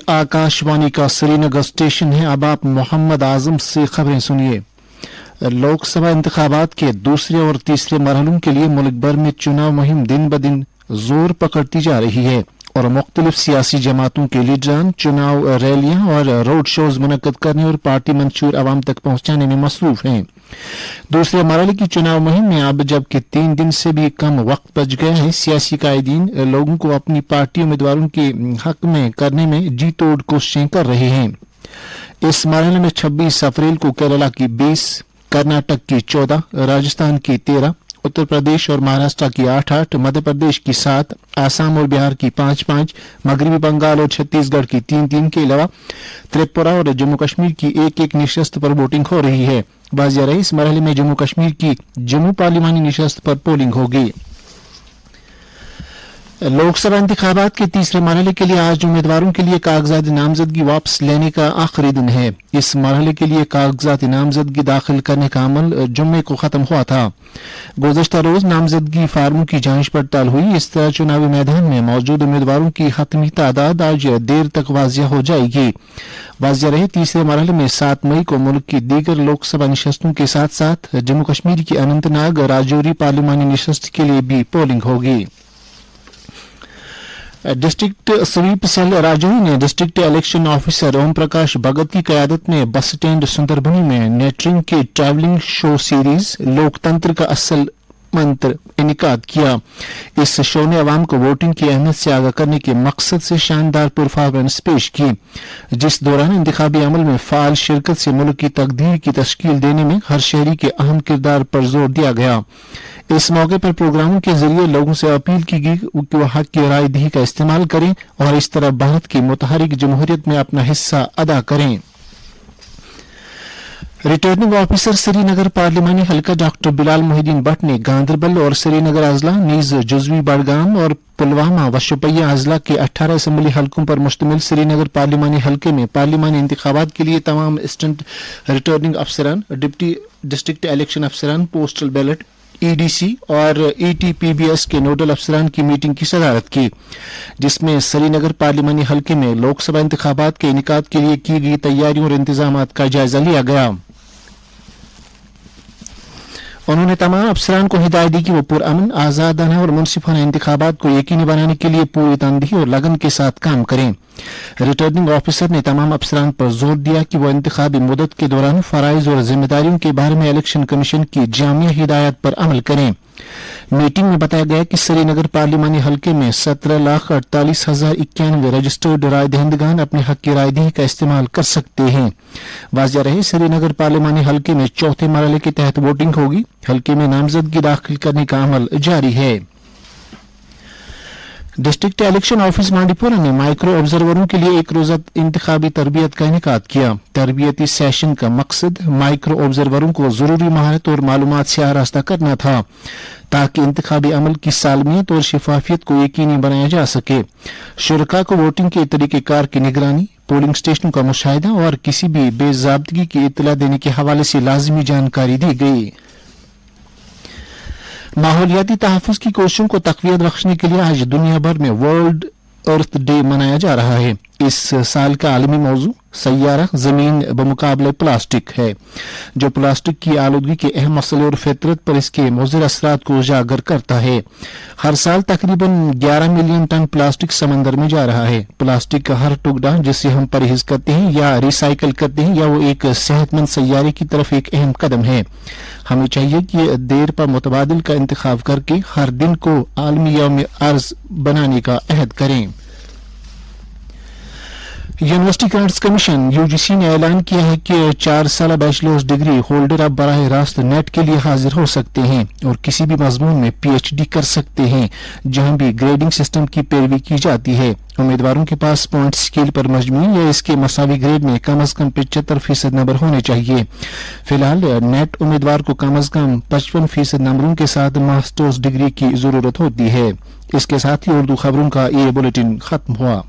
आकाशवाणी का श्रीनगर स्टेशन है। अब आप मोहम्मद आजम से खबरें सुनिए। लोकसभा इंतखाबात के दूसरे और तीसरे मरहलों के लिए मुल्क भर में चुनाव मुहिम दिन ब दिन जोर पकड़ती जा रही है और मुख्तलिफ सियासी जमातों के लीडरान चुनाव रैलियां और रोड शोज मुनक्कद करने और पार्टी मंशूर आवाम तक पहुंचाने में मसरूफ हैं। दूसरे मरहले की चुनाव मुहिम में अब जबकि 3 दिन से भी कम वक्त बच गया है, सियासी कायदीन लोगों को अपनी पार्टी उम्मीदवारों के हक में करने में जी तोड़ कोशिशें कर रहे हैं। इस मरहले में 26 अप्रैल को केरला की 20, कर्नाटक की 14, राजस्थान की 13, उत्तर प्रदेश और महाराष्ट्र की 8-8, मध्य प्रदेश की 7, आसाम और बिहार की 5-5, मगरबी बंगाल और छत्तीसगढ़ की 3-3 के अलावा त्रिपुरा और जम्मू कश्मीर की 1-1 निशस्त पर वोटिंग हो रही है। बाजिया रही इस मरहले में जम्मू कश्मीर की जम्मू पार्लिमानी निशस्त पर पोलिंग होगी। लोकसभा इंतखाबात के तीसरे मरहले के लिए आज उम्मीदवारों के लिए कागजात नामजदगी वापस लेने का आखिरी दिन है। इस मरहले के लिए कागजात नामजदगी दाखिल करने का अमल जुम्मे को खत्म हुआ था। गुज़श्ता रोज नामजदगी फार्मों की जांच पड़ताल हुई। इस तरह चुनावी मैदान में मौजूद उम्मीदवारों की हतमी तादाद आज देर तक वाजिया हो जाएगी। वाजिया रहे तीसरे मरहले में 7 मई को मुल्क की दीगर लोकसभा निशस्तों के साथ साथ जम्मू कश्मीर की अनंतनाग राजौरी पार्लिमानी निशस्त के लिए भी पोलिंग होगी। डिस्ट्रिक्ट स्वीप सेल राजौरी ने district election officer Om Prakash भगत की क़यादत में बस स्टैंड सुंदरबनी में नेटरिंग के ट्रैवलिंग शो सीरीज लोकतंत्र का असल मंत्र इनकाद किया। इस शो ने अवाम को वोटिंग की अहमियत से आगाह करने के मकसद से शानदार परफॉर्मेंस पेश की, जिस दौरान इंतखाबी अमल में फाल शिरकत से मुल्क की तकदीर की तश्कील देने में हर शहरी के अहम किरदार पर जोर दिया गया। इस मौके पर प्रोग्रामों के जरिए लोगों से अपील की गई कि वह हक की राय दही का इस्तेमाल करें और इस तरह भारत की मुतहरिक जमहूरियत में अपना हिस्सा अदा करें। रिटर्निंग ऑफिसर श्रीनगर पार्लिमानी हल्का डॉक्टर बिलाल मोहिद्दीन भट्ट ने गांधरबल और श्रीनगर अजला नीज जुजवी बड़गाम और पुलवामा व शुपिया अजला के 18 असम्बली हल्कों पर मुश्तमिल श्रीनगर पार्लिमानी हल्के में पार्लिमानी इंतखाबात के लिए तमाम असिस्टेंट रिटर्निंग अफसरान, डिप्टी डिस्ट्रिक्ट इलेक्शन अफसरान, पोस्टल बैलेट, ईडीसी और ईटीपीबीएस के नोडल अफसरान की मीटिंग की सदारत की, जिसमें श्रीनगर पार्लिमानी हल्के में लोकसभा इंतखाबात के इनेकाद के लिए की गई तैयारियों और इंतजामात का जायजा लिया गया। उन्होंने तमाम अफसरान को हिदायत दी कि वो पुरअमन, आजादाना और मुनसिफाना इंतखाबात को यकीनी बनाने के लिए पूरी तनदेही और लगन के साथ काम करें। रिटर्निंग ऑफिसर ने तमाम अफसरान पर जोर दिया कि वो इंतखाबी मुद्दत के दौरान फराइज और जिम्मेदारियों के बारे में इलेक्शन कमीशन की जामिया हिदायत पर अमल करें। मीटिंग में बताया गया कि श्रीनगर पार्लिमानी हल्के में 17,48,091 रजिस्टर्ड राय दहिंदगान अपने हक की राय दही का इस्तेमाल कर सकते हैं। वाजिया रहे श्रीनगर पार्लिमानी हल्के में चौथे मरहले के तहत वोटिंग होगी। हल्के में नामजदगी दाखिल करने का अमल जारी है। डिस्ट्रिक्ट इलेक्शन ऑफिस मांडीपुरा ने माइक्रो ऑब्जर्वरों के लिए एक रोजा इंतखाबी तरबियत का इनेकाद किया। तरबियती सेशन का मकसद माइक्रो ऑब्जर्वरों को जरूरी महारत और मालूमात से आरास्ता करना था ताकि इंतखाबी अमल की सालमियत और शिफाफियत को यकीनी बनाया जा सके। शुरका को वोटिंग के तरीक़ेकार की निगरानी, पोलिंग स्टेशनों का मुशाहिदा और किसी भी बेज़ाब्तगी की इत्तला देने के हवाले से लाजिमी जानकारी दी गई। माहौलियाती तहफ़्फ़ुज़ की कोशिशों को तक़वियत बख्शने के लिए आज दुनिया भर में वर्ल्ड अर्थ डे मनाया जा रहा है। इस साल का आलमी मौजू सैयारा ज़मीन बमुकाबले प्लास्टिक है, जो प्लास्टिक की आलूदगी के अहम मसले और फितरत पर इसके मुज़िर असरात को उजागर करता है। हर साल तकरीबन 11 मिलियन टन प्लास्टिक समंदर में जा रहा है। प्लास्टिक का हर टुकड़ा जिसे हम परहेज करते हैं या रिसाइकिल करते हैं, या वो एक सेहतमंद सैयारे की तरफ एक अहम कदम है। हमें चाहिए कि देर पर मुतबादिल का इंतखाब करके हर दिन को आलमी यौम अर्ज बनाने का अहद करें। यूनिवर्सिटी ग्रांट्स कमीशन यूजीसी ने ऐलान किया है कि 4 साल बैचलर्स डिग्री होल्डर अब बराह रास्त नेट के लिए हाजिर हो सकते हैं और किसी भी मजमून में पीएचडी कर सकते हैं जहां भी ग्रेडिंग सिस्टम की पैरवी की जाती है। उम्मीदवारों के पास पॉइंट स्केल पर मजमूई या इसके मसावी ग्रेड में कम अज कम 75% नंबर होने चाहिए। फिलहाल नेट उम्मीदवार को कम अज कम 55% नंबरों के साथ मास्टर्स डिग्री की जरूरत होती है। इसके साथ ही उर्दू खबरों का ये बुलेटिन खत्म हुआ।